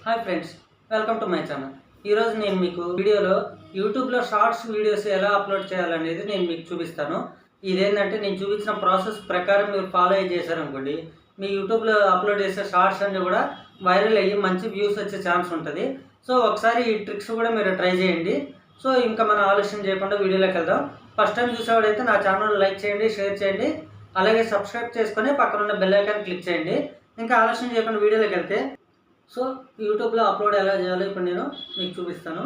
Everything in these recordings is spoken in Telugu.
Hi friends, welcome to my channel. ఈరోజు నేను మీకు వీడియోలో యూట్యూబ్లో షార్ట్స్ వీడియోస్ ఎలా అప్లోడ్ చేయాలనేది నేను మీకు చూపిస్తాను. ఇదేంటంటే నేను చూపించిన ప్రాసెస్ ప్రకారం మీరు ఫాలో అయ్యి చేశారనుకోండి, మీ యూట్యూబ్లో అప్లోడ్ చేసే షార్ట్స్ అన్నీ కూడా వైరల్ అయ్యి మంచి వ్యూస్ వచ్చే ఛాన్స్ ఉంటుంది. సో ఒకసారి ఈ ట్రిక్స్ కూడా మీరు ట్రై చేయండి. సో ఇంకా మనం ఆలస్యం చేయకుండా వీడియోలోకి వెళ్దాం. ఫస్ట్ టైం చూసేవాడైతే నా ఛానల్ లైక్ చేయండి, షేర్ చేయండి, అలాగే సబ్స్క్రైబ్ చేసుకొని పక్కన ఉన్న బెల్ ఐకాన్ క్లిక్ చేయండి. ఇంకా ఆలస్యం చేయకుండా వీడియోలోకి వెళ్తే సో యూట్యూబ్లో అప్లోడ్ ఎలా చేయాలో ఇప్పుడు నేను మీకు చూపిస్తాను.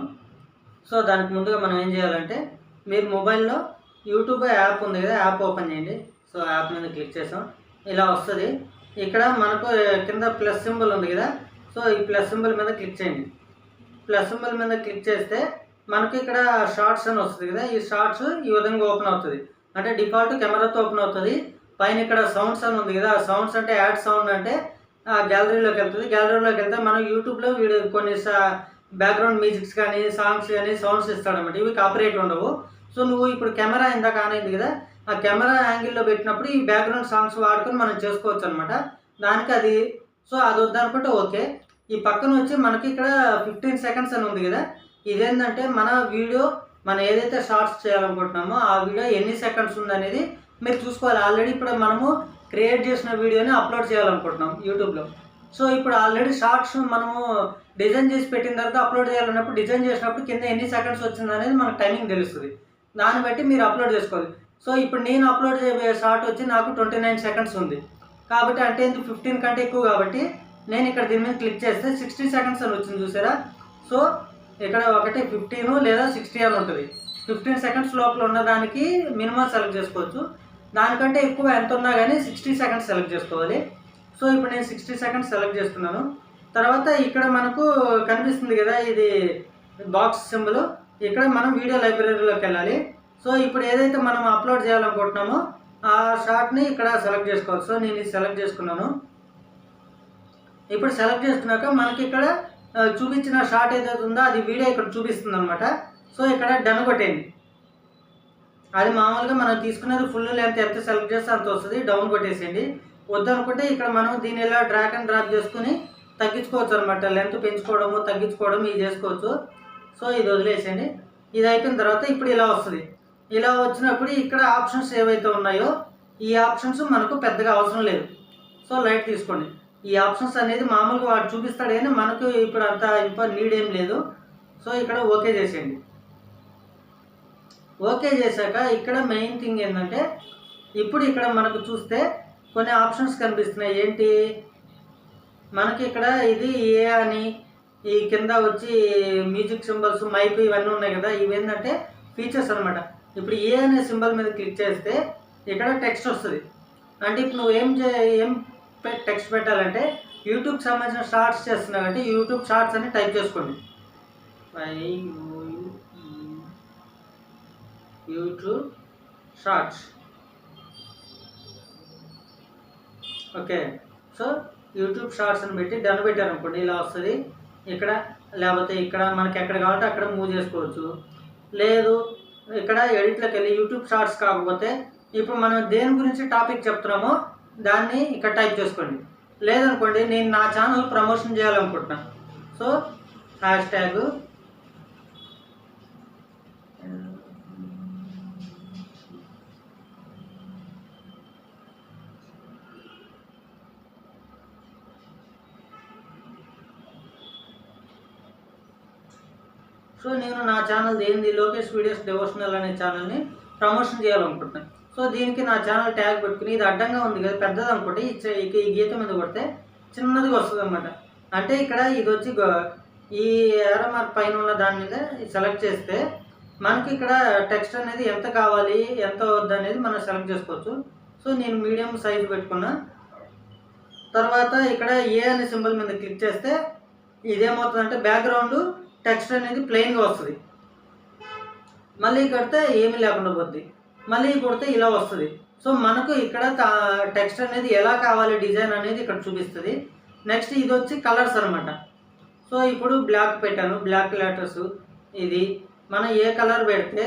సో దానికి ముందుగా మనం ఏం చేయాలంటే, మీరు మొబైల్లో యూట్యూబ్ యాప్ ఉంది కదా, యాప్ ఓపెన్ చేయండి. సో యాప్ మీద క్లిక్ చేసాం, ఇలా వస్తుంది. ఇక్కడ మనకు కింద ప్లస్ సింబల్ ఉంది కదా, సో ఈ ప్లస్ సింబల్ మీద క్లిక్ చేయండి. ప్లస్ సింబల్ మీద క్లిక్ చేస్తే మనకి ఇక్కడ షార్ట్స్ అని వస్తుంది కదా, ఈ షార్ట్స్ ఈ విధంగా ఓపెన్ అవుతుంది. అంటే డిఫాల్ట్ కెమెరాతో ఓపెన్ అవుతుంది. పైన ఇక్కడ సౌండ్స్ అని ఉంది కదా, ఆ సౌండ్స్ అంటే యాడ్ సౌండ్ అంటే గ్యాలరీలోకి వెళ్తుంది. గ్యాలరీలోకి వెళ్తే మనం యూట్యూబ్లో వీడియో కొన్ని బ్యాక్గ్రౌండ్ మ్యూజిక్స్ కానీ సాంగ్స్ కానీ సౌండ్స్ ఇస్తాడనమాట. ఇవి కాపీరైట్ ఉండవు. సో నువ్వు ఇప్పుడు కెమెరా ఇందాక ఆన్ అయింది కదా, ఆ కెమెరా యాంగిల్లో పెట్టినప్పుడు ఈ బ్యాక్గ్రౌండ్ సాంగ్స్ వాడుకొని మనం చేసుకోవచ్చు అనమాట. దానికి అది సో అది వద్దనుకుంటే ఓకే. ఈ పక్కన వచ్చి మనకి ఇక్కడ 15 సెకండ్స్ అని ఉంది కదా, ఇదేంటంటే మన వీడియో మనం ఏదైతే షార్ట్స్ చేయాలనుకుంటున్నామో ఆ వీడియో ఎన్ని సెకండ్స్ ఉందనేది మీరు చూసుకోవాలి. ఆల్రెడీ ఇప్పుడు మనము క్రియేట్ చేసిన వీడియోని అప్లోడ్ చేయాలనుకుంటున్నాం యూట్యూబ్లో. సో ఇప్పుడు ఆల్రెడీ షార్ట్స్ మనము డిజైన్ చేసి పెట్టిన తర్వాత అప్లోడ్ చేయాలన్నప్పుడు డిజైన్ చేసినప్పుడు కింద ఎన్ని సెకండ్స్ వచ్చింది అనేది మనకు టైమింగ్ తెలుస్తుంది. దాన్ని బట్టి మీరు అప్లోడ్ చేసుకోవాలి. సో ఇప్పుడు నేను అప్లోడ్ చేయబోయే షార్ట్ వచ్చి నాకు 29 సెకండ్స్ ఉంది కాబట్టి, అంటే ఇది 15 కంటే ఎక్కువ కాబట్టి నేను ఇక్కడ దీని మీద క్లిక్ చేస్తే 60 సెకండ్స్ అని వచ్చింది చూసారా. సో ఇక్కడ ఒకటి 15 లేదా 60 అని ఉంటుంది. 15 సెకండ్స్ లోపల ఉన్నదానికి మినిమం సెలెక్ట్ చేసుకోవచ్చు. దానికంటే ఎక్కువ ఎంత ఉన్నా కానీ 60 సెకండ్స్ సెలెక్ట్ చేసుకోవాలి. సో ఇప్పుడు నేను 60 సెకండ్స్ సెలెక్ట్ చేస్తున్నాను. తర్వాత ఇక్కడ మనకు కనిపిస్తుంది కదా, ఇది బాక్స్ సింబల్. ఇక్కడ మనం వీడియో లైబ్రరీలోకి వెళ్ళాలి. సో ఇప్పుడు ఏదైతే మనం అప్లోడ్ చేయాలనుకుంటున్నామో ఆ షార్ట్ని ఇక్కడ సెలెక్ట్ చేసుకోవాలి. సో నేను ఇది సెలెక్ట్ చేసుకున్నాను. ఇప్పుడు సెలెక్ట్ చేసుకున్నాక మనకి ఇక్కడ చూపించిన షార్ట్ ఏదైతే ఉందో అది వీడియో ఇక్కడ చూపిస్తుంది అనమాట. సో ఇక్కడ డన్ కొట్టేయండి. అది మామూలుగా మనం తీసుకునేది ఫుల్ లెంత్ ఎంత సెలెక్ట్ చేస్తే అంత వస్తుంది. డౌన్ కొట్టేసేయండి. వద్దనుకుంటే ఇక్కడ మనం దీన్ని ఇలా డ్రాగ్ అండ్ డ్రాప్ చేసుకుని తగ్గించుకోవచ్చు అనమాట. లెంత్ పెంచుకోవడము తగ్గించుకోవడం ఇది చేసుకోవచ్చు. సో ఇది వదిలేసేయండి. ఇది అయిపోయిన తర్వాత ఇప్పుడు ఇలా వస్తుంది. ఇలా వచ్చినప్పుడు ఇక్కడ ఆప్షన్స్ ఏవైతే ఉన్నాయో ఈ ఆప్షన్స్ మనకు పెద్దగా అవసరం లేదు. సో లైట్ తీసుకోండి. ఈ ఆప్షన్స్ అనేది మామూలుగా వాడు చూపిస్తాడు కానీ మనకు ఇప్పుడు అంత నీడ్ ఏం లేదు. సో ఇక్కడ ఓకే చేసేయండి. ఓకే చేశాక ఇక్కడ మెయిన్ థింగ్ ఏంటంటే, ఇప్పుడు ఇక్కడ మనకు చూస్తే కొన్ని ఆప్షన్స్ కనిపిస్తున్నాయి. ఏంటి మనకి ఇక్కడ ఇది ఏ అని, ఈ కింద వచ్చి మ్యూజిక్ సింబల్స్ మైక్ ఇవన్నీ ఉన్నాయి కదా, ఇవేంటంటే ఫీచర్స్ అనమాట. ఇప్పుడు ఏ అనే సింబల్ మీద క్లిక్ చేస్తే ఇక్కడ టెక్స్ట్ వస్తుంది. అంటే ఇప్పుడు నువ్వు ఏం టెక్స్ట్ పెట్టాలంటే, యూట్యూబ్కి సంబంధించిన షార్ట్స్ చేస్తున్నావు అంటే యూట్యూబ్ షార్ట్స్ అని టైప్ చేసుకోండి. YouTube shorts. Okay. So YouTube shorts అని పెట్టి డన్ పెట్టారనుకోండి, ఇలా వస్తుంది. ఇక్కడ లేకపోతే ఇక్కడ మనకి ఎక్కడ కావాలంటే అక్కడ మూవ్ చేసుకోవచ్చు. లేదు ఇక్కడ ఎడిట్లోకి వెళ్ళి యూట్యూబ్ షార్ట్స్ కాకపోతే ఇప్పుడు మనం దేని గురించి టాపిక్ చెప్తున్నామో దాన్ని ఇక్కడ టైప్ చేసుకోండి. లేదనుకోండి నేను నా ఛానల్ ప్రమోషన్ చేయాలనుకుంటున్నాను. సో హ్యాష్ట్యాగ్ సో నేను నా ఛానల్ దేనిది లోకేష్ వీడియోస్ డివోషనల్ అనే ఛానల్ని ప్రమోషన్ చేయాలనుకుంటున్నాను. సో దీనికి నా ఛానల్ ట్యాగ్ పెట్టుకుని, ఇది అడ్డంగా ఉంది కదా పెద్దది అనుకుంటే ఈ గీత మీద కొడితే చిన్నదిగా వస్తుంది అనమాట. అంటే ఇక్కడ ఇది వచ్చి ఈ ఏరో మార్క్ పైన ఉన్న దాని మీద సెలెక్ట్ చేస్తే మనకి ఇక్కడ టెక్స్ట్ అనేది ఎంత కావాలి ఎంత వద్దు అనేది మనం సెలెక్ట్ చేసుకోవచ్చు. సో నేను మీడియం సైజు పెట్టుకున్నా. తర్వాత ఇక్కడ ఏ అనే సింబల్ మీద క్లిక్ చేస్తే ఇదేమవుతుందంటే బ్యాక్గ్రౌండ్ టెక్స్ట్ అనేది ప్లెయిన్గా వస్తుంది. మళ్ళీ కొడితే ఏమీ లేకుండా పోద్ది. మళ్ళీ కొడితే ఇలా వస్తుంది. సో మనకు ఇక్కడ టెక్స్ట్ అనేది ఎలా కావాలి డిజైన్ అనేది ఇక్కడ చూపిస్తుంది. నెక్స్ట్ ఇది వచ్చి కలర్స్ అనమాట. సో ఇప్పుడు బ్లాక్ పెట్టాను, బ్లాక్ లెటర్స్. ఇది మనం ఏ కలర్ పెడితే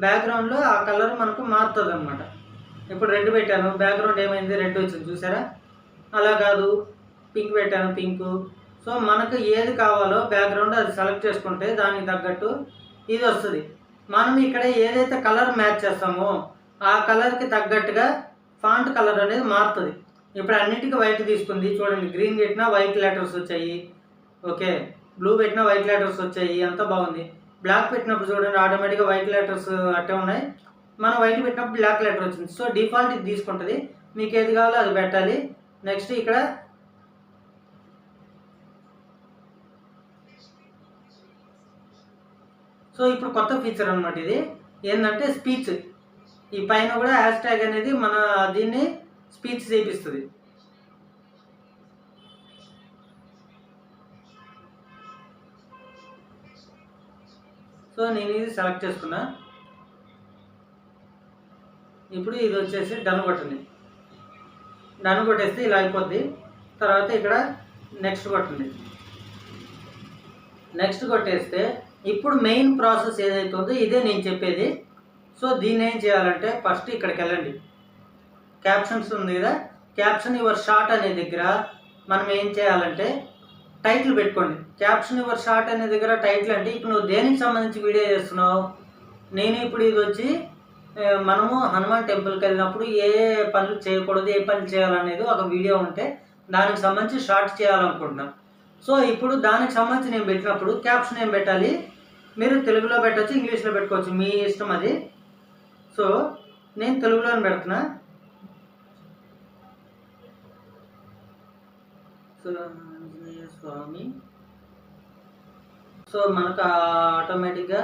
బ్యాక్గ్రౌండ్లో ఆ కలర్ మనకు మారుతుంది అనమాట. ఇప్పుడు రెడ్ పెట్టాను, బ్యాక్గ్రౌండ్ ఏమైంది రెడ్ వచ్చింది చూసారా. అలా కాదు పింక్ పెట్టాను, పింక్. సో మనకు ఏది కావాలో బ్యాక్గ్రౌండ్ అది సెలెక్ట్ చేసుకుంటే దానికి తగ్గట్టు ఇది వస్తుంది. మనం ఇక్కడ ఏదైతే కలర్ మ్యాచ్ చేస్తామో ఆ కలర్కి తగ్గట్టుగా ఫాంట్ కలర్ అనేది మారుతుంది. ఇప్పుడు అన్నిటికీ వైట్ తీసుకుంది చూడండి, గ్రీన్ పెట్టినా వైట్ లెటర్స్ వచ్చాయి, ఓకే, బ్లూ పెట్టినా వైట్ లెటర్స్ వచ్చాయి, అంతా బాగుంది. బ్లాక్ పెట్టినప్పుడు చూడండి ఆటోమేటిక్గా వైట్ లెటర్స్ అట్టే ఉన్నాయి, మనం వైట్ పెట్టినప్పుడు బ్లాక్ లెటర్ వచ్చింది. సో డిఫాల్ట్ ఇది తీసుకుంటుంది, మీకు ఏది కావాలో అది పెట్టాలి. నెక్స్ట్ ఇక్కడ సో ఇప్పుడు కొత్త ఫీచర్ అనమాట ఇది, ఏంటంటే స్పీచ్. ఈ పైన కూడా హ్యాష్ ట్యాగ్ అనేది మన దీన్ని స్పీచ్ చేపిస్తుంది. సో నేను ఇది సెలెక్ట్ చేసుకున్నా. ఇప్పుడు ఇది వచ్చేసి డన్ కొట్టండి. డన్ కొట్టేస్తే ఇలా అయిపోద్ది. తర్వాత ఇక్కడ నెక్స్ట్ కొట్టండి. నెక్స్ట్ కొట్టేస్తే ఇప్పుడు మెయిన్ ప్రాసెస్ ఏదైతే ఉందో ఇదే నేను చెప్పేది. సో దీన్ని ఏం చేయాలంటే ఫస్ట్ ఇక్కడికి వెళ్ళండి, క్యాప్షన్స్ ఉంది కదా, క్యాప్షన్ యువర్ షార్ట్ అనే దగ్గర మనం ఏం చేయాలంటే టైటిల్ పెట్టుకోండి. క్యాప్షన్ యువర్ షార్ట్ అనే దగ్గర టైటిల్ అంటే ఇప్పుడు నువ్వు దేనికి సంబంధించి వీడియో చేస్తున్నావు. నేను ఇప్పుడు ఇది వచ్చి మనము హనుమాన్ టెంపుల్కి వెళ్ళినప్పుడు ఏ పనులు చేయకూడదు, ఏ పనులు చేయాలనేది ఒక వీడియో ఉంటే దానికి సంబంధించి షార్ట్ చేయాలనుకుంటున్నాను. సో ఇప్పుడు దానికి సంబంధించి నేను పెట్టినప్పుడు క్యాప్షన్ ఏం పెట్టాలి, మీరు తెలుగులో పెట్టవచ్చు, ఇంగ్లీష్లో పెట్టుకోవచ్చు, మీ ఇష్టం అది. సో నేను తెలుగులోనే పెడుతున్నా. సో ఆంజనేయ స్వామి. సో మనకు ఆటోమేటిక్గా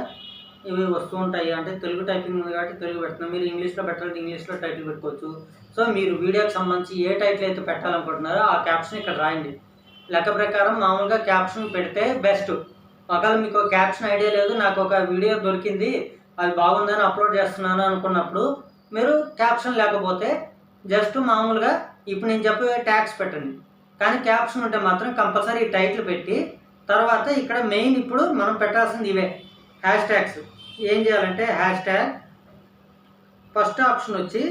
ఇవి వస్తూ ఉంటాయి, అంటే తెలుగు టైపింగ్ ఉంది కాబట్టి తెలుగు పెడుతున్నాం. మీరు ఇంగ్లీష్లో పెట్టాలంటే ఇంగ్లీష్లో టైటిల్ పెట్టుకోవచ్చు. సో మీరు వీడియోకి సంబంధించి ఏ టైటిల్ అయితే పెట్టాలనుకుంటున్నారో ఆ క్యాప్షన్ ఇక్కడ రాయండి. లెక్క ప్రకారం మామూలుగా క్యాప్షన్ పెడితే బెస్ట్. ఒకవేళ మీకు క్యాప్షన్ ఐడియా లేదు, నాకు ఒక వీడియో దొరికింది అది బాగుందని అప్లోడ్ చేస్తున్నాను అనుకున్నప్పుడు మీరు క్యాప్షన్ లేకపోతే జస్ట్ మామూలుగా ఇప్పుడు నేను చెప్పే ట్యాగ్స్ పెట్టండి. కానీ క్యాప్షన్ ఉంటే మాత్రం కంపల్సరీ టైటిల్ పెట్టి తర్వాత ఇక్కడ మెయిన్ ఇప్పుడు మనం పెట్టాల్సింది ఇవే హ్యాష్ ట్యాగ్స్. ఏం చేయాలంటే హ్యాష్ ట్యాగ్ ఫస్ట్ ఆప్షన్ వచ్చి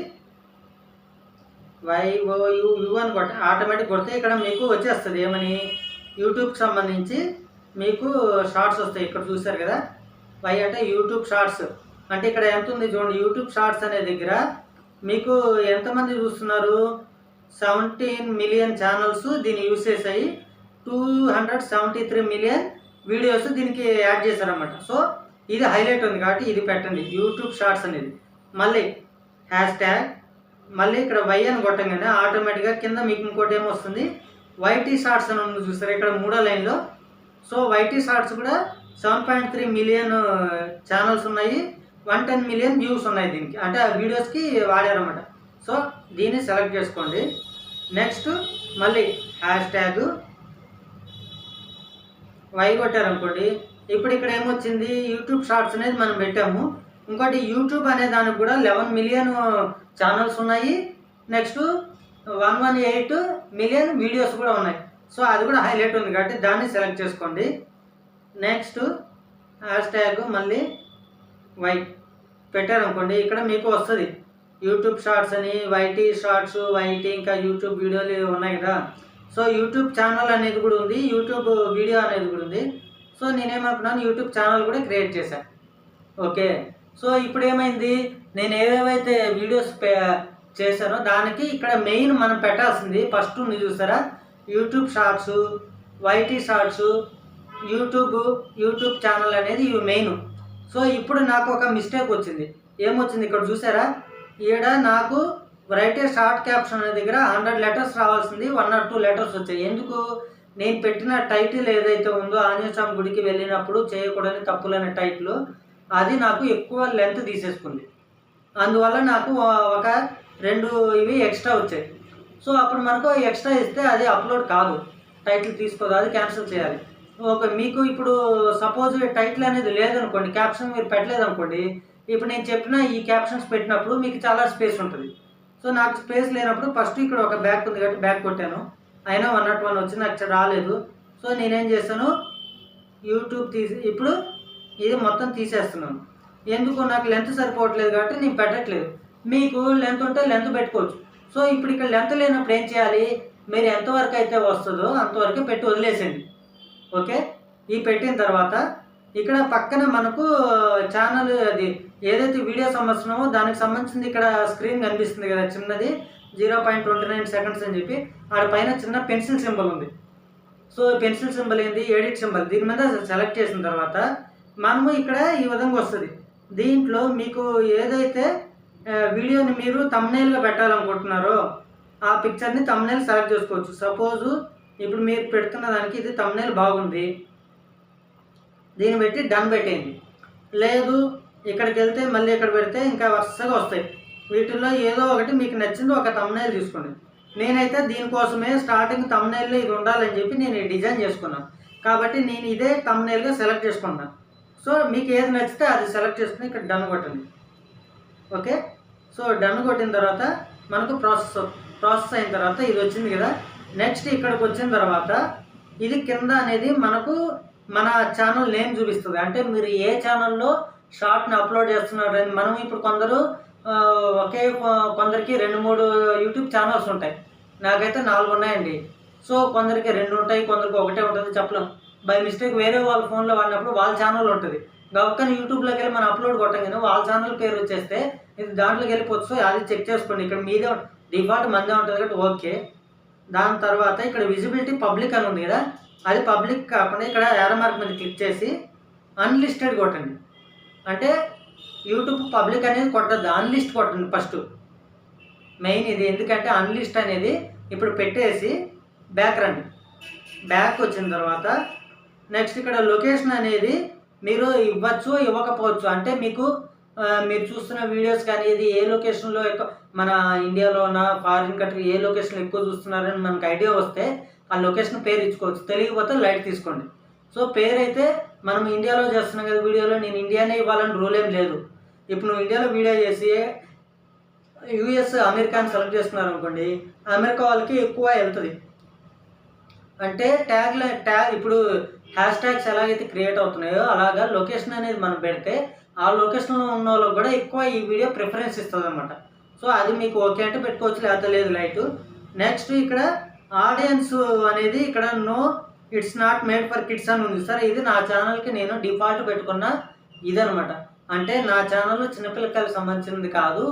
YOU అని కొట్టి ఆటోమేటిక్ కొడితే ఇక్కడ మీకు వచ్చేస్తుంది ఏమని, యూట్యూబ్కి సంబంధించి మీకు షార్ట్స్ వస్తాయి. ఇక్కడ చూసారు కదా, వై అంటే యూట్యూబ్ షార్ట్స్. అంటే ఇక్కడ ఎంత ఉంది చూడండి, యూట్యూబ్ షార్ట్స్ అనే దగ్గర మీకు ఎంతమంది చూస్తున్నారు, 17 మిలియన్ ఛానల్స్ దీన్ని యూస్ చేసాయి, 273 మిలియన్ వీడియోస్ దీనికి యాడ్ చేశారన్నమాట. సో ఇది హైలైట్ ఉంది కాబట్టి ఇది పెట్టండి, యూట్యూబ్ షార్ట్స్ అనేది. మళ్ళీ హ్యాష్ ట్యాగ్, మళ్ళీ ఇక్కడ వై అని కొట్టంగానే ఆటోమేటిక్గా కింద మీకు ఇంకోటి ఏమొస్తుంది, వైటీ షార్ట్స్ అని ఉంది చూస్తారు ఇక్కడ 3వ లైన్లో. సో వైటీ షార్ట్స్ కూడా 7.3 మిలియన్ ఛానల్స్ ఉన్నాయి, 110 మిలియన్ వ్యూస్ ఉన్నాయి దీనికి, అంటే ఆ వీడియోస్కి వాడారన్నమాట. సో దీన్ని సెలెక్ట్ చేసుకోండి. నెక్స్ట్ మళ్ళీ హ్యాష్ ట్యాగ్ వై కొట్టారనుకోండి, ఇప్పుడు ఇక్కడ ఏమొచ్చింది, యూట్యూబ్ షార్ట్స్ అనేది మనం పెట్టాము. ఇంకోటి యూట్యూబ్ అనే దానికి కూడా 11 మిలియన్ ఛానల్స్ ఉన్నాయి, నెక్స్ట్ 118 మిలియన్ వీడియోస్ కూడా ఉన్నాయి. సో అది కూడా హైలైట్ ఉంది కాబట్టి దాన్ని సెలెక్ట్ చేసుకోండి. నెక్స్ట్ హ్యాష్ ట్యాగ్ మళ్ళీ వై పెట్టారనుకోండి, ఇక్కడ మీకు వస్తుంది యూట్యూబ్ షార్ట్స్ అని, వైటీ షార్ట్స్, వైటీ, ఇంకా యూట్యూబ్ వీడియోలు ఉన్నాయి కదా. సో యూట్యూబ్ ఛానల్ అనేది కూడా ఉంది, యూట్యూబ్ వీడియో అనేది కూడా ఉంది. సో నేనేమనుకున్నాను, యూట్యూబ్ ఛానల్ కూడా క్రియేట్ చేశాను. ఓకే, సో ఇప్పుడు ఏమైంది, నేను ఏవేవైతే వీడియోస్ చేశానో దానికి ఇక్కడ మెయిన్ మనం పెట్టాల్సింది ఫస్ట్ ఉంది చూసారా, YouTube shorts, YT shorts, YouTube channel అనేది ఇవి మెయిన్. సో ఇప్పుడు నాకు ఒక మిస్టేక్ వచ్చింది, ఏమొచ్చింది ఇక్కడ చూసారా, ఈడ నాకు రైట్ షార్ట్ క్యాప్షన్ అనే దగ్గర 100 లెటర్స్ రావాల్సింది 1 or 2 లెటర్స్ వచ్చాయి. ఎందుకు, నేను పెట్టిన టైటిల్ ఏదైతే ఉందో ఆంజనేయ స్వామి గుడికి వెళ్ళినప్పుడు చేయకూడని తప్పులనే టైటిల్, అది నాకు ఎక్కువ లెంత్ తీసేసుకుంది. అందువల్ల నాకు ఒక 2 ఇవి ఎక్స్ట్రా వచ్చాయి. సో అప్పుడు మనకు ఎక్స్ట్రా ఇస్తే అది అప్లోడ్ కాదు, టైటిల్ తీసుకోదు, అది క్యాన్సిల్ చేయాలి. ఓకే, మీకు ఇప్పుడు సపోజ్ టైటిల్ అనేది లేదనుకోండి, క్యాప్షన్ మీరు పెట్టలేదనుకోండి, ఇప్పుడు నేను చెప్పిన ఈ క్యాప్షన్స్ పెట్టినప్పుడు మీకు చాలా స్పేస్ ఉంటుంది. సో నాకు స్పేస్ లేనప్పుడు ఫస్ట్ ఇక్కడ ఒక బ్యాక్ ఉంది కాబట్టి బ్యాక్ కొట్టాను, అయినా 101 వచ్చింది, నాకు రాలేదు. సో నేనేం చేస్తాను, యూట్యూబ్ ఇప్పుడు ఇది మొత్తం తీసేస్తున్నాను. ఎందుకు, నాకు లెంత్ సరిపోవట్లేదు కాబట్టి నేను పెట్టట్లేదు. మీకు లెంత్ ఉంటే లెంత్ పెట్టుకోవచ్చు. సో ఇప్పుడు ఇక్కడ లెంత్ లేనప్పుడు ఏం చేయాలి, మీరు ఎంతవరకు అయితే వస్తుందో అంతవరకు పెట్టి వదిలేసేయండి. ఓకే. ఈ పెట్టిన తర్వాత ఇక్కడ పక్కన మనకు ఛానల్ అది ఏదైతే వీడియో సంవత్సరమో దానికి సంబంధించింది ఇక్కడ స్క్రీన్ కనిపిస్తుంది కదా చిన్నది 0.29 సెకండ్స్ అని చెప్పి ఆడ పైన చిన్న పెన్సిల్ సింబల్ ఉంది. సో పెన్సిల్ సింబల్ ఏంది, ఎడిట్ సింబల్. దీని మీద సెలెక్ట్ చేసిన తర్వాత మనము ఇక్కడ ఈ విధంగా వస్తుంది. దీంట్లో మీకు ఏదైతే వీడియోని మీరు థంబ్నెయిల్గా పెట్టాలనుకుంటున్నారో ఆ పిక్చర్ని థంబ్నెయిల్ సెలెక్ట్ చేసుకోవచ్చు. సపోజు ఇప్పుడు మీరు పెడుతున్న దానికి ఇది థంబ్నెయిల్ బాగుంది, దీన్ని పెట్టి డన్ పెట్టేయండి. లేదు ఇక్కడికి వెళ్తే మళ్ళీ ఇక్కడ పెడితే ఇంకా వరుసగా వస్తాయి. వీటిల్లో ఏదో ఒకటి మీకు నచ్చింది ఒక థంబ్నెయిల్ తీసుకోండి. నేనైతే దీనికోసమే స్టార్టింగ్ థంబ్నెయిల్లో ఇది ఉండాలని చెప్పి నేను డిజైన్ చేసుకున్నాను కాబట్టి నేను ఇదే థంబ్నెయిల్గా సెలెక్ట్ చేసుకున్నాను. సో మీకు ఏది నచ్చితే అది సెలెక్ట్ చేసుకుని ఇక్కడ డన్ కొట్టండి. ఓకే. సో డన్ కొట్టిన తర్వాత మనకు ప్రాసెస్ అయిన తర్వాత ఇది వచ్చింది కదా. నెక్స్ట్ ఇక్కడికి వచ్చిన తర్వాత ఇది కింద అనేది మనకు మన ఛానల్ నేమ్ చూపిస్తుంది. అంటే మీరు ఏ ఛానల్లో షార్ట్ని అప్లోడ్ చేస్తున్నారని. మనం ఇప్పుడు కొందరికి 2-3 యూట్యూబ్ ఛానల్స్ ఉంటాయి. నాకైతే 4 ఉన్నాయండి. సో కొందరికి 2 ఉంటాయి, కొందరికి ఒకటే ఉంటుంది చెప్పలేం. బై మిస్టేక్ వేరే వాళ్ళ ఫోన్లో వాడినప్పుడు వాళ్ళ ఛానల్ ఉంటుంది. గబక్కని యూట్యూబ్లోకి వెళ్ళి మనం అప్లోడ్ కొట్టగానే వాళ్ళ ఛానల్ పేరు వచ్చేస్తే ఇది దాంట్లోకి వెళ్ళిపోవచ్చు. అది చెక్ చేసుకోండి. ఇక్కడ మీదే డిఫాల్ట్ మందే ఉంటుంది కాబట్టి ఓకే. దాని తర్వాత ఇక్కడ విజిబిలిటీ పబ్లిక్ అని ఉంది కదా, అది పబ్లిక్ కాకుండా ఇక్కడ యారో మార్క్ మీద క్లిక్ చేసి అన్లిస్టెడ్ కొట్టండి. అంటే యూట్యూబ్ పబ్లిక్ అనేది కొట్టద్దు, అన్లిస్ట్ కొట్టండి ఫస్ట్. మెయిన్ ఇది. ఎందుకంటే అన్లిస్ట్ అనేది ఇప్పుడు పెట్టేసి బ్యాక్ రండి. బ్యాక్ వచ్చిన తర్వాత నెక్స్ట్ ఇక్కడ లొకేషన్ అనేది మీరు ఇవ్వచ్చు ఇవ్వకపోవచ్చు. అంటే మీకు మీరు చూస్తున్న వీడియోస్ కానీ ఇది ఏ లొకేషన్లో ఎక్కువ, మన ఇండియాలోన ఫారిన్ కంట్రీ ఏ లొకేషన్లో ఎక్కువ చూస్తున్నారని మనకు ఐడియా వస్తే ఆ లొకేషన్ పేరు ఇచ్చుకోవచ్చు. తెలియకపోతే లైట్ తీసుకోండి. సో పేరు అయితే మనం ఇండియాలో చేస్తున్నాం కదా వీడియోలో, నేను ఇండియానే ఇవ్వాలని రూల్ ఏం లేదు. ఇప్పుడు నువ్వు ఇండియాలో వీడియో చేసి యూఎస్ అమెరికాని సెలెక్ట్ చేసుకున్నారు అనుకోండి, అమెరికా వాళ్ళకి ఎక్కువ వెళ్తుంది. అంటే ట్యాగ్ ఇప్పుడు హ్యాష్ ట్యాగ్స్ ఎలాగైతే క్రియేట్ అవుతున్నాయో అలాగా లొకేషన్ అనేది మనం పెడితే ఆ లొకేషన్లో ఉన్న వాళ్ళకి కూడా ఎక్కువ ఈ వీడియో ప్రిఫరెన్స్ ఇస్తుంది అనమాట. సో అది మీకు ఓకే అంటే పెట్టుకోవచ్చు, లేకపోతే లేదు లైట్. నెక్స్ట్ ఇక్కడ ఆడియన్స్ అనేది ఇక్కడ no it's not made for kids అని ఉంది. సరే ఇది నా ఛానల్కి నేను డిఫాల్ట్ పెట్టుకున్న ఇదనమాట. అంటే నా ఛానల్ చిన్నపిల్లకాయలకు సంబంధించింది కాదు,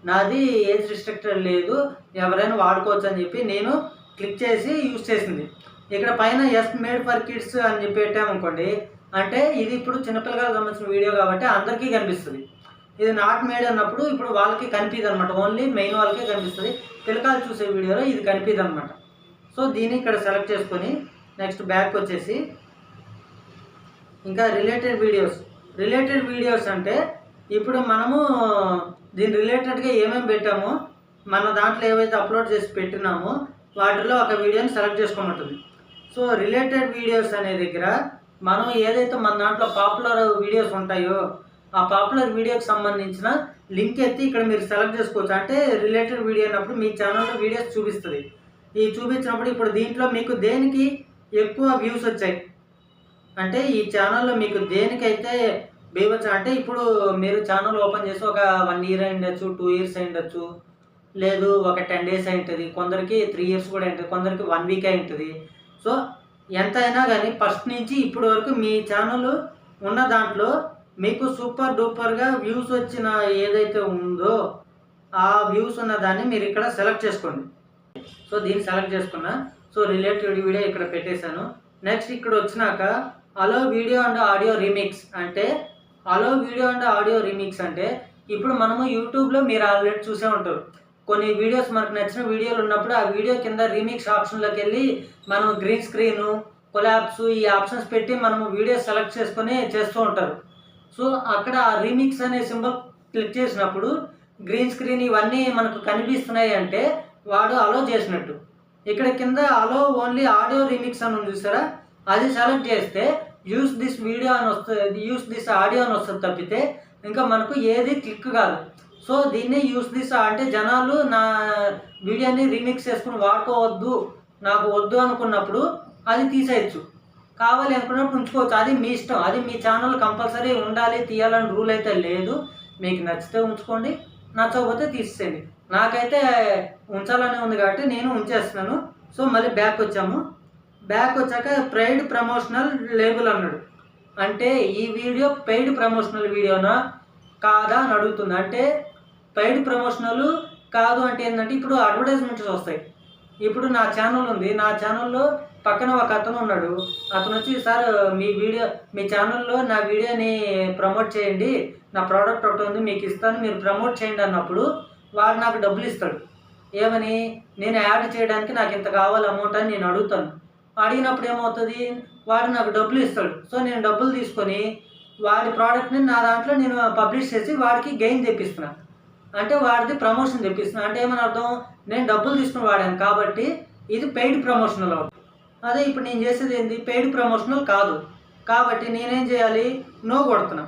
నాది ఏజ్ రిస్ట్రిక్టెడ్ లేదు, ఎవరైనా వాడుకోవచ్చు అని చెప్పి నేను క్లిక్ చేసి యూజ్ చేసింది. ఇక్కడ పైన ఎస్ మేడ్ ఫర్ కిడ్స్ అని చెప్పి పెట్టామనుకోండి, అంటే ఇది ఇప్పుడు చిన్నపిల్లకాయలకు సంబంధించిన వీడియో కాబట్టి అందరికీ కనిపిస్తుంది. ఇది నాట్ మేడ్ అన్నప్పుడు ఇప్పుడు వాళ్ళకి కనిపిదు అనమాట, ఓన్లీ మెయిన్ వాళ్ళకే కనిపిస్తుంది. పిల్లకాయలు చూసే వీడియోలో ఇది కనిపిదు అనమాట. సో దీన్ని ఇక్కడ సెలెక్ట్ చేసుకొని నెక్స్ట్ బ్యాక్ వచ్చేసి ఇంకా రిలేటెడ్ వీడియోస్ అంటే ఇప్పుడు మనము దీని రిలేటెడ్గా ఏమేమి పెట్టామో మన దాంట్లో ఏవైతే అప్లోడ్ చేసి పెట్టినామో వాటిలో ఒక వీడియోని సెలెక్ట్ చేసుకోమంటుంది. సో రిలేటెడ్ వీడియోస్ అనే దగ్గర మనం ఏదైతే మన దాంట్లో పాపులర్ వీడియోస్ ఉంటాయో ఆ పాపులర్ వీడియోకి సంబంధించిన లింక్ ఎత్తి ఇక్కడ మీరు సెలెక్ట్ చేసుకోవచ్చు. అంటే రిలేటెడ్ వీడియో అన్నప్పుడు మీ ఛానల్లో వీడియోస్ చూపిస్తుంది. ఈ చూపించినప్పుడు ఇప్పుడు దీంట్లో మీకు దేనికి ఎక్కువ వ్యూస్ వచ్చాయి అంటే ఈ ఛానల్లో మీకు దేనికైతే బీవచ్చు అంటే ఇప్పుడు మీరు ఛానల్ ఓపెన్ చేసి ఒక 1 year అయిండొచ్చు, 2 years అయిండొచ్చు, లేదు ఒక 10 days అయింటుంది, కొందరికి 3 years కూడా ఉంటుంది, కొందరికి 1 week అయింటుంది. సో ఎంత అయినా కానీ ఫస్ట్ నుంచి ఇప్పటి వరకు మీ ఛానల్ ఉన్న దాంట్లో మీకు సూపర్ డూపర్గా వ్యూస్ వచ్చిన ఏదైతే ఉందో ఆ వ్యూస్ ఉన్న దాన్ని మీరు ఇక్కడ సెలెక్ట్ చేసుకోండి. సో దీన్ని సెలెక్ట్ చేసుకున్నా. సో రిలేటెడ్ వీడియో ఇక్కడ పెట్టేశాను. నెక్స్ట్ ఇక్కడ వచ్చినాక అలో వీడియో అండ్ ఆడియో రీమిక్స్ అంటే ఇప్పుడు మనము యూట్యూబ్లో మీరు ఆల్రెడీ చూసే ఉంటారు, కొన్ని వీడియోస్ మనకు నచ్చిన వీడియోలు ఉన్నప్పుడు ఆ వీడియో కింద రీమిక్స్ ఆప్షన్లోకి వెళ్ళి మనం గ్రీన్ స్క్రీను, కొలాబ్స్ ఈ ఆప్షన్స్ పెట్టి మనము వీడియో సెలెక్ట్ చేసుకొని చేస్తూ ఉంటారు. సో అక్కడ ఆ రీమిక్స్ అనే సింబల్ క్లిక్ చేసినప్పుడు గ్రీన్ స్క్రీన్ ఇవన్నీ మనకు కనిపిస్తున్నాయి అంటే వాడు అలో చేసినట్టు. ఇక్కడ కింద అలో ఓన్లీ ఆడియో రీమిక్స్ అని ఉంది చూసారా, అది సెలెక్ట్ చేస్తే యూస్ దిస్ వీడియో అని వస్తుంది, యూస్ దిస్ ఆడియో అని వస్తుంది తప్పితే ఇంకా మనకు ఏది క్లిక్ కాదు. సో దీన్ని యూస్ దిస్ అంటే జనాలు నా వీడియోని రీమిక్స్ చేసుకుని వాడుకోవద్దు, నాకు వద్దు అనుకున్నప్పుడు అది తీసేయచ్చు, కావాలి అనుకున్నప్పుడు ఉంచుకోవచ్చు. అది మీ ఇష్టం, అది మీ ఛానల్ కంపల్సరీ ఉండాలి తీయాలని రూల్ అయితే లేదు. మీకు నచ్చితే ఉంచుకోండి, నచ్చకపోతే తీసేయండి. నాకైతే ఉంచాలని ఉంది కాబట్టి నేను ఉంచేస్తున్నాను. సో మళ్ళీ బ్యాక్ వచ్చాము. బ్యాక్ వచ్చాక పెయిడ్ ప్రమోషనల్ లేబుల్ అన్నాడు. అంటే ఈ వీడియో పెయిడ్ ప్రమోషనల్ వీడియోనా కాదా అని అడుగుతుంది. అంటే పెయిడ్ ప్రమోషనల్ కాదు అంటే ఏంటంటే ఇప్పుడు అడ్వర్టైజ్మెంట్స్ వస్తాయి. ఇప్పుడు నా ఛానల్ ఉంది, నా ఛానల్లో పక్కన ఒక అతను ఉన్నాడు. అతను వచ్చి సార్ మీ ఛానల్లో నా వీడియోని ప్రమోట్ చేయండి, నా ప్రోడక్ట్ ఒకటి ఉంది మీకు ఇస్తాను మీరు ప్రమోట్ చేయండి అన్నప్పుడు వాడు నాకు డబ్బులు ఇస్తాడు. ఏమని, నేను యాడ్ చేయడానికి నాకు ఇంత కావాలి అమౌంట్ అని నేను అడుగుతాను. అడిగినప్పుడు ఏమవుతుంది, వాడు నాకు డబ్బులు ఇస్తాడు. సో నేను డబ్బులు తీసుకొని వాడి ప్రోడక్ట్ని నా దాంట్లో నేను పబ్లిష్ చేసి వాడికి గెయిన్ తెప్పిస్తున్నా. అంటే వాడిది ప్రమోషన్ తెప్పిస్తున్నా. అంటే ఏమని అర్థం, నేను డబ్బులు తీసుకుని వాడాను కాబట్టి ఇది పెయిడ్ ప్రమోషనల్ అవుతుంది. అదే ఇప్పుడు నేను చేసేది ఏంది, పెయిడ్ ప్రమోషనల్ కాదు. కాబట్టి నేనేం చేయాలి, నో కొడుతున్నా.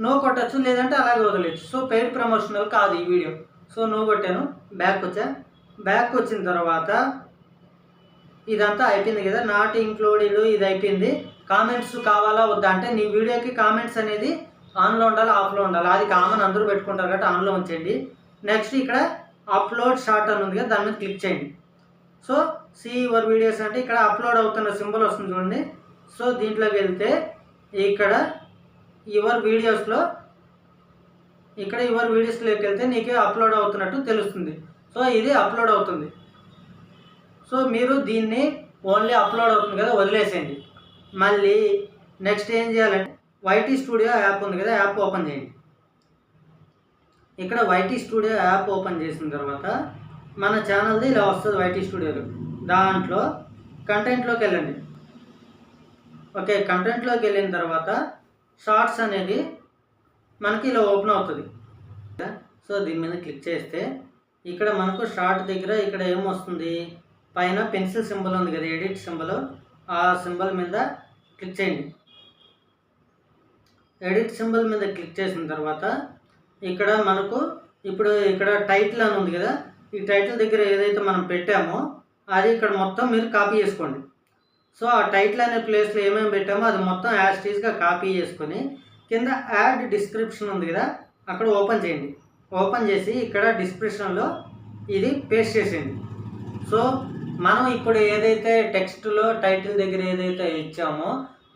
నో కొట్టచ్చు, లేదంటే అలాగే వదిలేచ్చు. సో పెయిడ్ ప్రమోషనల్ కాదు ఈ వీడియో. సో నో కొట్టాను, బ్యాక్ వచ్చా. బ్యాక్ వచ్చిన తర్వాత ఇదంతా అయిపోయింది కదా, నాట్ ఇంక్లూడెడ్ ఇది అయిపోయింది. కామెంట్స్ కావాలా వద్దా అంటే నీ వీడియోకి కామెంట్స్ అనేది ఆన్లో ఉండాలి ఆఫ్లో ఉండాలి. అది కామన్ అందరూ పెట్టుకుంటారు కాబట్టి ఆన్లో ఉంచండి. నెక్స్ట్ ఇక్కడ అప్లోడ్ షార్ట్ అని ఉంది కదా, దాని మీద క్లిక్ చేయండి. సో సీ యువర్ వీడియోస్ అంటే ఇక్కడ అప్లోడ్ అవుతున్న సింబల్ వస్తుంది చూడండి. సో దీంట్లోకి వెళ్తే ఇక్కడ యువర్ వీడియోస్లో వెళ్తే నీకు అప్లోడ్ అవుతున్నట్టు తెలుస్తుంది. సో ఇది అప్లోడ్ అవుతుంది. సో మీరు దీన్ని ఓన్లీ అప్లోడ్ అవుతుంది కదా వదిలేసేయండి. మళ్ళీ నెక్స్ట్ ఏం చేయాలంటే వైటీ స్టూడియో యాప్ ఉంది కదా, యాప్ ఓపెన్ చేయండి. ఇక్కడ వైటీ స్టూడియో యాప్ ఓపెన్ చేసిన తర్వాత మన ఛానల్ది ఇలా వస్తుంది వైటీ స్టూడియోలో. దాంట్లో కంటెంట్లోకి వెళ్ళండి. ఓకే, కంటెంట్లోకి వెళ్ళిన తర్వాత షార్ట్స్ అనేది మనకి ఇలా ఓపెన్ అవుతుంది. సో దీని మీద క్లిక్ చేస్తే ఇక్కడ మనకు షార్ట్ దగ్గర ఇక్కడ ఏమొస్తుంది, పైన పెన్సిల్ సింబల్ ఉంది కదా, ఎడిట్ సింబల్, ఆ సింబల్ మీద క్లిక్ చేయండి. ఎడిట్ సింబల్ మీద క్లిక్ చేసిన తర్వాత ఇక్కడ మనకు ఇప్పుడు ఇక్కడ టైటిల్ అని ఉంది కదా, ఈ టైటిల్ దగ్గర ఏదైతే మనం పెట్టామో అది ఇక్కడ మొత్తం మీరు కాపీ చేసుకోండి. సో ఆ టైటిల్ అనే ప్లేస్లో ఏమేమి పెట్టామో అది మొత్తం యాజ్ టీజ్గా కాపీ చేసుకొని కింద యాడ్ డిస్క్రిప్షన్ ఉంది కదా, అక్కడ ఓపెన్ చేయండి. ఓపెన్ చేసి ఇక్కడ డిస్క్రిప్షన్లో ఇది పేస్ట్ చేసేయండి. సో మనం ఇప్పుడు ఏదైతే టెక్స్ట్లో టైటిల్ దగ్గర ఏదైతే ఇచ్చామో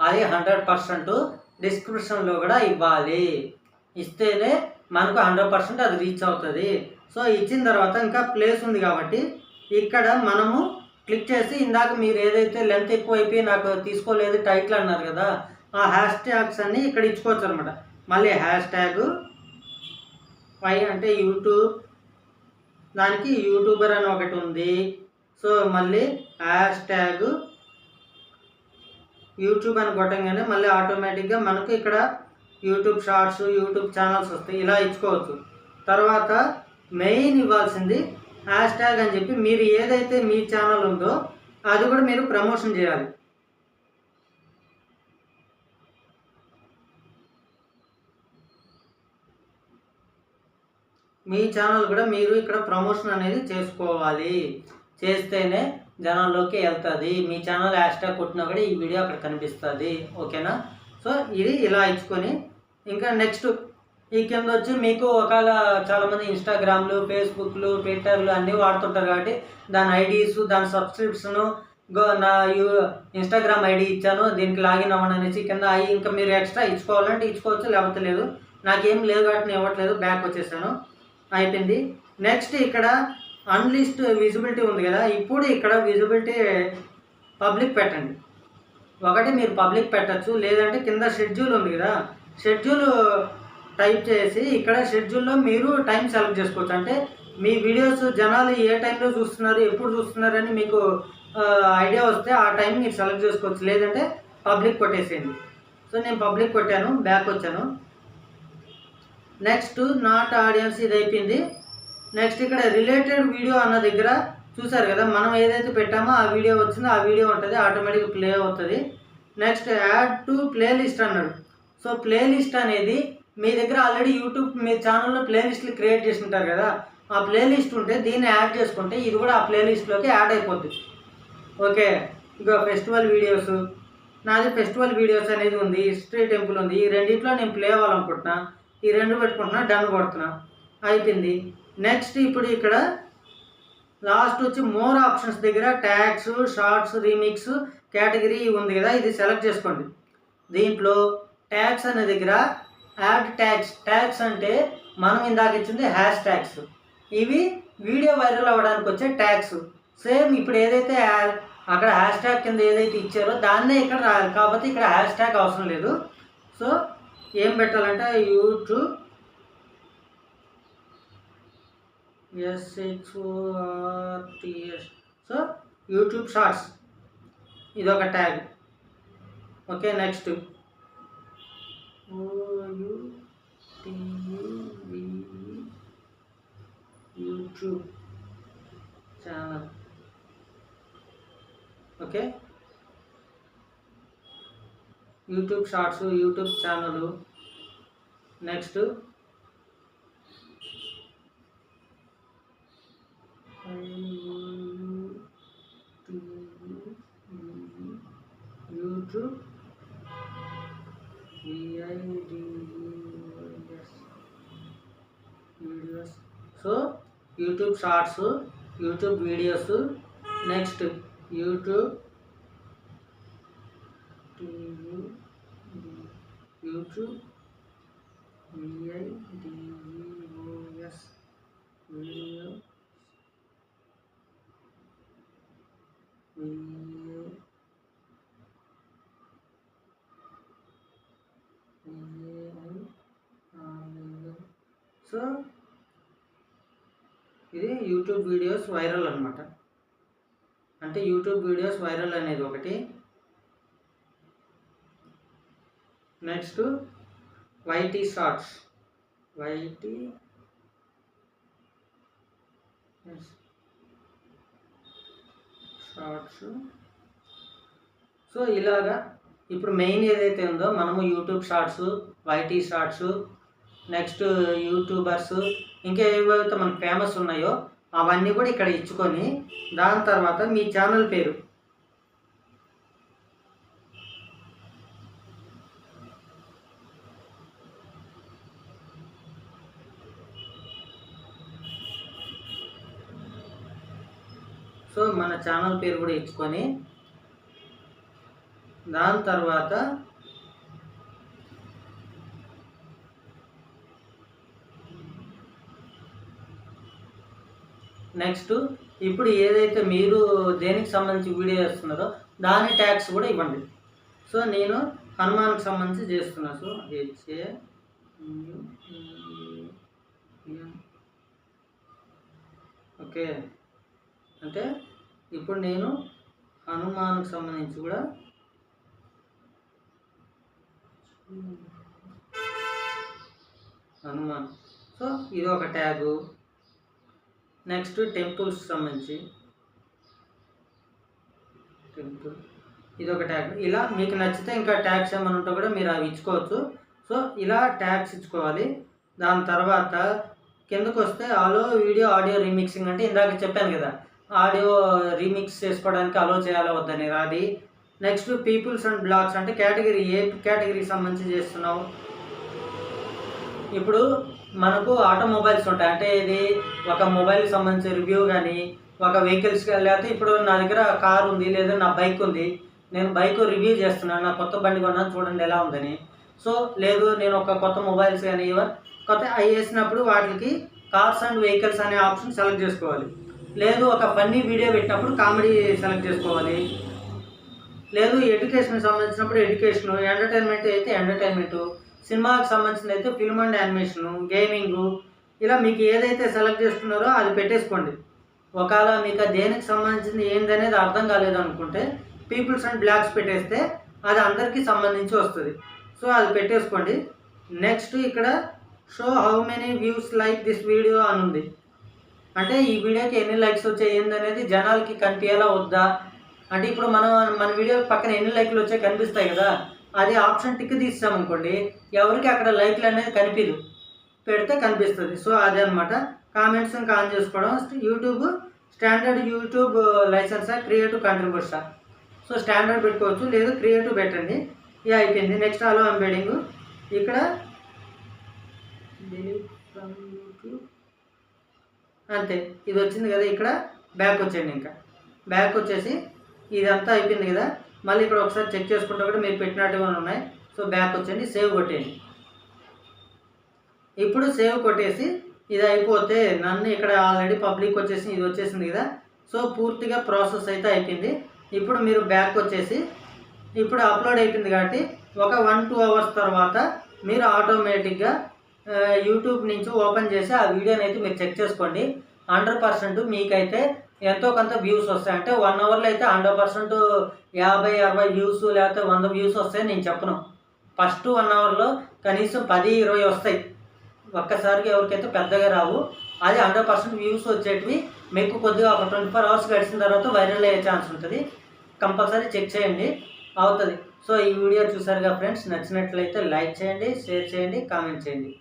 అది 100% డిస్క్రిప్షన్లో కూడా ఇవ్వాలి. ఇస్తేనే మనకు 100% అది రీచ్ అవుతుంది. సో ఇచ్చిన తర్వాత ఇంకా ప్లేస్ ఉంది కాబట్టి ఇక్కడ మనము క్లిక్ చేసి ఇందాక మీరు ఏదైతే లెంత్ ఎక్కువ అయిపోయి నాకు తీసుకోలేదు టైటిల్ అన్నారు కదా, ఆ హ్యాష్ ట్యాగ్స్ అన్నీ ఇక్కడ ఇచ్చుకోవచ్చు అనమాట. మళ్ళీ హ్యాష్ ట్యాగ్ పై అంటే యూట్యూబ్, దానికి యూట్యూబర్ అని ఒకటి ఉంది. సో మళ్ళీ హ్యాష్ ట్యాగ్ యూట్యూబ్ అని కొట్టంగానే మళ్ళీ ఆటోమేటిక్గా మనకు ఇక్కడ యూట్యూబ్ షార్ట్స్, యూట్యూబ్ ఛానల్స్ వస్తాయి. ఇలా ఇచ్చుకోవచ్చు. తర్వాత మెయిన్ ఇవ్వాల్సింది హ్యాష్ ట్యాగ్ అని చెప్పి మీరు ఏదైతే మీ ఛానల్ ఉందో అది కూడా మీరు ప్రమోషన్ చేయాలి. మీ ఛానల్ కూడా మీరు ఇక్కడ ప్రమోషన్ అనేది చేసుకోవాలి. చేస్తేనే జనాల్లోకి వెళ్తుంది. మీ ఛానల్ హ్యాష్ ట్యాగ్ కొట్టినా కూడా ఈ వీడియో అక్కడ కనిపిస్తుంది. ఓకేనా? సో ఇది ఇలా ఇచ్చుకొని ఇంకా నెక్స్ట్ ఈ కింద వచ్చి మీకు ఒకవేళ చాలామంది ఇన్స్టాగ్రామ్లు, ఫేస్బుక్లు, ట్విట్టర్లు అన్నీ వాడుతుంటారు కాబట్టి దాని ఐడీస్, దాని సబ్స్క్రిప్షను, నా ఇన్స్టాగ్రామ్ ఐడి ఇచ్చాను దీనికి లాగిన్ అవ్వండి అనేసి కింద అవి ఇంకా మీరు ఎక్స్ట్రా ఇచ్చుకోవాలంటే ఇచ్చుకోవచ్చు, లేకపోతే లేదు. నాకేం లేదు కాబట్టి నేను ఇవ్వట్లేదు, బ్యాక్ వచ్చేసాను. అయిపోయింది. నెక్స్ట్ ఇక్కడ అన్లిస్ట్ విజిబిలిటీ ఉంది కదా, ఇప్పుడు ఇక్కడ విజిబిలిటీ పబ్లిక్ పెట్టండి. ఒకటి మీరు పబ్లిక్ పెట్టచ్చు, లేదంటే కింద షెడ్యూల్ ఉంది కదా, షెడ్యూల్ టైప్ చేసి ఇక్కడ షెడ్యూల్లో మీరు టైం సెలెక్ట్ చేసుకోవచ్చు. అంటే మీ వీడియోస్ జనాలు ఏ టైంలో చూస్తున్నారు, ఎప్పుడు చూస్తున్నారు అని మీకు ఐడియా వస్తే ఆ టైం మీరు సెలెక్ట్ చేసుకోవచ్చు, లేదంటే పబ్లిక్ కొట్టేసేయండి. సో నేను పబ్లిక్ కొట్టాను, బ్యాక్ వచ్చాను. నెక్స్ట్ నాట్ ఆడియన్స్ ఇది అయిపోయింది. నెక్స్ట్ ఇక్కడ రిలేటెడ్ వీడియో అన్న దగ్గర చూసారు కదా, మనం ఏదైతే పెట్టామో ఆ వీడియో వచ్చిందో ఆ వీడియో ఉంటుంది, ఆటోమేటిక్గా ప్లే అవుతుంది. నెక్స్ట్ యాడ్ టు ప్లేలిస్ట్ అన్నాడు. సో ప్లేలిస్ట్ అనేది మీ దగ్గర ఆల్రెడీ యూట్యూబ్ మీ ఛానల్లో ప్లేలిస్ట్లు క్రియేట్ చేసి ఉంటారు కదా, ఆ ప్లేలిస్ట్ ఉంటే దీన్ని యాడ్ చేసుకుంటే ఇది కూడా ఆ ప్లేలిస్ట్లోకి యాడ్ అయిపోద్ది. ఓకే, ఇంకా ఫెస్టివల్ వీడియోస్, నాది ఫెస్టివల్ వీడియోస్ అనేది ఉంది, హిస్టరీ టెంపుల్ ఉంది. ఈ రెండిట్లో నేను ప్లే అవ్వాలనుకుంటున్నా, ఈ రెండు పెట్టుకుంటున్నా, డన్ కొడుతున్నా, అయిపోయింది. నెక్స్ట్ ఇప్పుడు ఇక్కడ లాస్ట్ వచ్చి మోర్ ఆప్షన్స్ దగ్గర ట్యాగ్స్, షార్ట్స్, రీమిక్స్, కేటగిరీ ఉంది కదా, ఇది సెలెక్ట్ చేసుకోండి. దీంట్లో ట్యాగ్స్ అనే దగ్గర యాడ్ ట్యాగ్స్. ట్యాగ్స్ అంటే మనం ఇందాక ఇచ్చింది హ్యాష్ ట్యాగ్స్. ఇవి వీడియో వైరల్ అవ్వడానికి వచ్చే ట్యాగ్స్. సేమ్ ఇప్పుడు ఏదైతే అక్కడ హ్యాష్ ట్యాగ్ కింద ఏదైతే ఇచ్చారో దాన్నే ఇక్కడ రాయాలి. కాబట్టి ఇక్కడ హ్యాష్ ట్యాగ్ అవసరం లేదు. సో ఏం పెట్టాలంటే YouTube SHORTS. So YouTube shorts ఇదొక tag. Okay, next YouTube channel. Okay, YouTube shorts, YouTube channel. Next YouTube videos. So YouTube shorts, YouTube videos. Next YouTube VIDEOS video so ఇది యూట్యూబ్ వీడియోస్ వైరల్ అనమాట. అంటే యూట్యూబ్ వీడియోస్ వైరల్ అనేది ఒకటి. Next YT shorts. సో ఇలాగా ఇప్పుడు మెయిన్ ఏదైతే ఉందో మనము YouTube shorts, YT shorts, next YouTubers, ఇంకా ఏవైతే మనకు ఫేమస్ ఉన్నాయో అవన్నీ కూడా ఇక్కడ ఇచ్చుకొని దాని తర్వాత మీ ఛానల్ పేరు సో మన ఛానల్ పేరు కూడా ఇచ్చుకొని దాని తర్వాత నెక్స్ట్ ఇప్పుడు ఏదైతే మీరు దేనికి సంబంధించి వీడియో చేస్తున్నారో దాని ట్యాగ్స్ కూడా ఇవ్వండి. సో నేను హనుమాన్కి సంబంధించి చేస్తున్నా. సో ఓకే, అంటే ఇప్పుడు నేను హనుమాన్కి సంబంధించి కూడా హనుమాన్. సో ఇది ఒక ట్యాగు. నెక్స్ట్ టెంపుల్స్ సంబంధించి టెంపుల్, ఇది ఒక ట్యాగ్. ఇలా మీకు నచ్చితే ఇంకా ట్యాగ్స్ ఏమైనా ఉంటే కూడా మీరు అవి ఇచ్చుకోవచ్చు. సో ఇలా ట్యాగ్స్ ఇచ్చుకోవాలి. దాని తర్వాత కిందకు వస్తే అలో వీడియో ఆడియో రీమిక్సింగ్ అంటే ఇందాక చెప్పాను కదా, ఆడియో రీమిక్స్ చేసుకోవడానికి అలో చేయాలో వద్దని అది. నెక్స్ట్ పీపుల్స్ అండ్ బ్లాగ్స్ అంటే కేటగిరీ, ఏ కేటగిరీకి సంబంధించి చేస్తున్నావు. ఇప్పుడు మనకు ఆటోమొబైల్స్ ఉంటాయి. అంటే ఇది ఒక మొబైల్కి సంబంధించిన రివ్యూ కానీ, ఒక వెహికల్స్కి లేకపోతే ఇప్పుడు నా దగ్గర కార్ ఉంది లేదా నా బైక్ ఉంది, నేను బైక్ రివ్యూ చేస్తున్నాను, నా కొత్త బండి కొన్నాను చూడండి ఎలా ఉందని. సో లేదు నేను ఒక కొత్త మొబైల్స్ కానీ కొత్త అవి వేసినప్పుడు వాటికి కార్స్ అండ్ వెహికల్స్ అనే ఆప్షన్ సెలెక్ట్ చేసుకోవాలి. లేదు ఒక ఫన్నీ వీడియో పెట్టినప్పుడు కామెడీ సెలెక్ట్ చేసుకోవాలి. లేదు ఎడ్యుకేషన్కి సంబంధించినప్పుడు ఎడ్యుకేషను, ఎంటర్టైన్మెంట్ అయితే ఎంటర్టైన్మెంటు, సినిమాకి సంబంధించిన అయితే ఫిల్మ్ అండ్ యానిమేషను, గేమింగు, ఇలా మీకు ఏదైతే సెలెక్ట్ చేసుకున్నారో అది పెట్టేసుకోండి. ఒకవేళ మీకు దేనికి సంబంధించింది ఏందనేది అర్థం కాలేదు అనుకుంటే పీపుల్స్ అండ్ బ్లాగ్స్ పెట్టేస్తే అది అందరికీ సంబంధించి వస్తుంది. సో అది పెట్టేసుకోండి. నెక్స్ట్ ఇక్కడ show how many views like this video అని ఉంది. అంటే ఈ వీడియోకి ఎన్ని లైక్స్ వచ్చాయి ఏందనేది జనాలకి కనిపించేలా వద్దా. అంటే ఇప్పుడు మన వీడియో పక్కన ఎన్ని లైక్లు వచ్చాయి కనిపిస్తాయి కదా, అది ఆప్షన్ టిక్ తీసామనుకోండి ఎవరికి అక్కడ లైక్లు అనేది కనిపించదు, పెడితే కనిపిస్తుంది. సో అదే అనమాట. కామెంట్స్ ఇంకా ఆన్ చేసుకోవడం. యూట్యూబ్ స్టాండర్డ్ యూట్యూబ్ లైసెన్సా క్రియేటివ్ కంట్రిబ్యూషా. సో స్టాండర్డ్ పెట్టుకోవచ్చు, లేదు క్రియేటివ్ పెట్టండి. ఇది అయిపోయింది. Next allow embedding. ఇక్కడ అంతే, ఇది వచ్చింది కదా. ఇక్కడ బ్యాక్ వచ్చేయండి. ఇంకా బ్యాక్ వచ్చేసి ఇదంతా అయిపోయింది కదా, మళ్ళీ ఇక్కడ ఒకసారి చెక్ చేసుకుంటే కూడా మీరు పెట్టినట్టుగా ఉన్నాయి. సో బ్యాక్ వచ్చేయండి, సేవ్ కొట్టేయండి. ఇప్పుడు సేవ్ కొట్టేసి ఇది అయిపోతే నన్ను ఇక్కడ ఆల్రెడీ పబ్లిక్ వచ్చేసి ఇది వచ్చేసింది కదా. సో పూర్తిగా ప్రాసెస్ అయితే అయిపోయింది. ఇప్పుడు మీరు బ్యాక్ వచ్చేసి ఇప్పుడు అప్లోడ్ అయిపోయింది కాబట్టి ఒక 1-2 అవర్స్ తర్వాత మీరు ఆటోమేటిక్గా యూట్యూబ్ నుంచి ఓపెన్ చేసి ఆ వీడియోని అయితే మీరు చెక్ చేసుకోండి. 100% మీకైతే ఎంతో కొంత వ్యూస్ వస్తాయి. అంటే 1 అవర్లో అయితే 100% 50-60 వ్యూస్ లేకపోతే 100 వ్యూస్ వస్తాయి నేను చెప్పను. ఫస్ట్ 1 అవర్లో కనీసం 10-20 వస్తాయి. ఒక్కసారికి ఎవరికైతే పెద్దగా రావు. అది 100% వ్యూస్ వచ్చేటివి మీకు కొద్దిగా ఒక 24 అవర్స్ గడిచిన తర్వాత వైరల్ అయ్యే ఛాన్స్ ఉంటుంది. కంపల్సరీ చెక్ చేయండి, అవుతుంది. సో ఈ వీడియో చూసారుగా ఫ్రెండ్స్, నచ్చినట్లయితే లైక్ చేయండి, షేర్ చేయండి, కామెంట్ చేయండి.